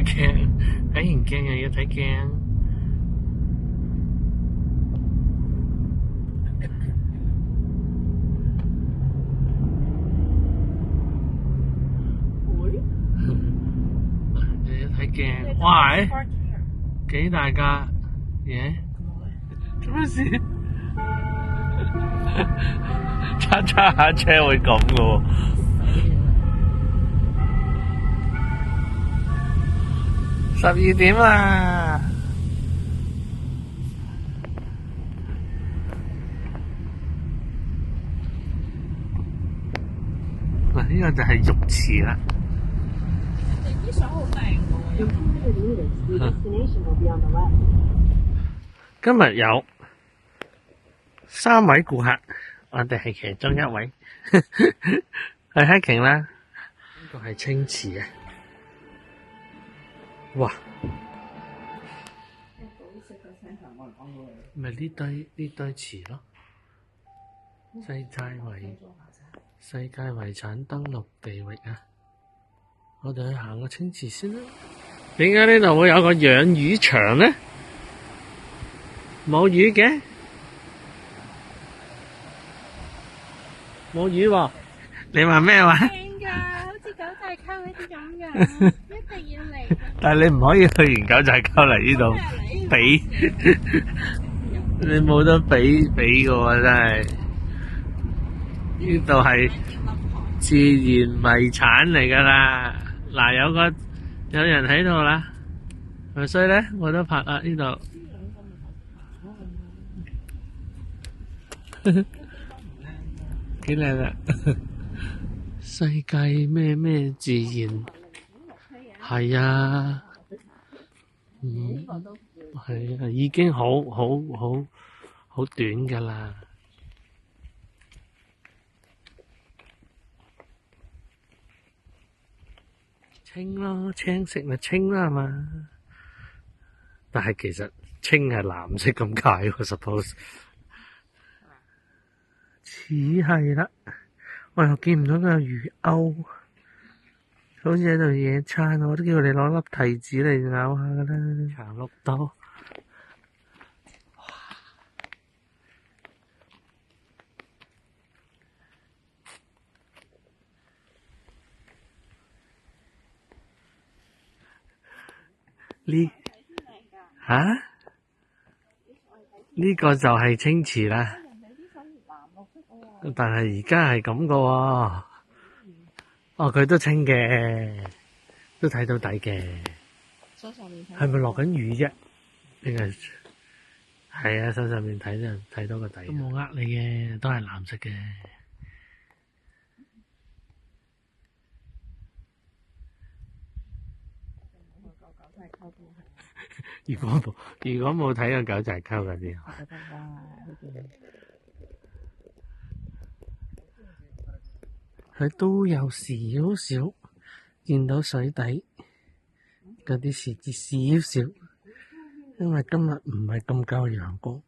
鏡，睇完鏡又要睇鏡。又要睇鏡，哇！幾大架嘢？做咩事？揸下車會咁嘅喎。12點啦。嗱，呢個就係浴池啦。啲相好靚喎。今日有3位顧客，我哋係其中一位，去 hiking 啦。呢個係清池啊！哇！咪呢堆池咯，世界遺產登錄地域啊！我哋去行個清池先啦。點解呢度會有個養魚場呢？冇魚嘅，冇魚喎。你話咩話？靚㗎，好似九寨溝嗰啲咁㗎，一定要嚟。但係你唔可以去完九寨溝嚟呢度比，你冇得比㗎喎，真係。呢度係自然遺產嚟㗎啦。嗱，有人喺度啦，所以咧我都拍啦呢度。幾靚啊！世界咩自然係啊，係啊，已經好短噶啦。青咯，青色咪青啦，係嘛？但係其實青係藍色咁解喎 ，suppose 似係啦。我又見唔到個魚鈎，好似喺度野餐，我都叫佢哋攞粒提子嚟咬下噶啦。長綠島，呢個就係清池啦。但係而家係咁噶喎。哦，佢都清嘅，都睇到底嘅。係咪落緊雨啫？定係係啊？手上面睇到個底。都冇呃你嘅，都係藍色嘅。如果冇睇過九寨溝嗰啲，佢都有少少見到水底嗰啲樹枝少少，因為今日唔係咁夠陽光。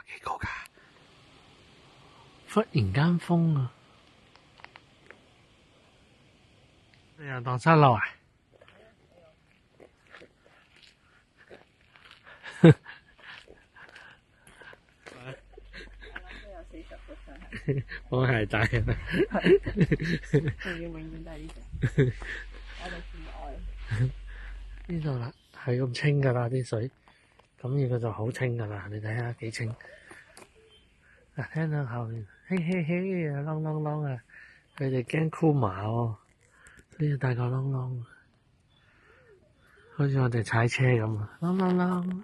幾高㗎？忽然間風啊！你又蕩失路啊？我係大嘅，仲要永遠都係呢隻。我哋至愛呢度啦，係咁清噶啦啲水，咁而家就好清噶啦，你睇下幾清。嗱，聽到後面嘿嘿嘿啊，啷啷啷啊，佢哋驚箍麻喎，呢個大個啷啷，好似我哋踩車咁啊，啷啷啷。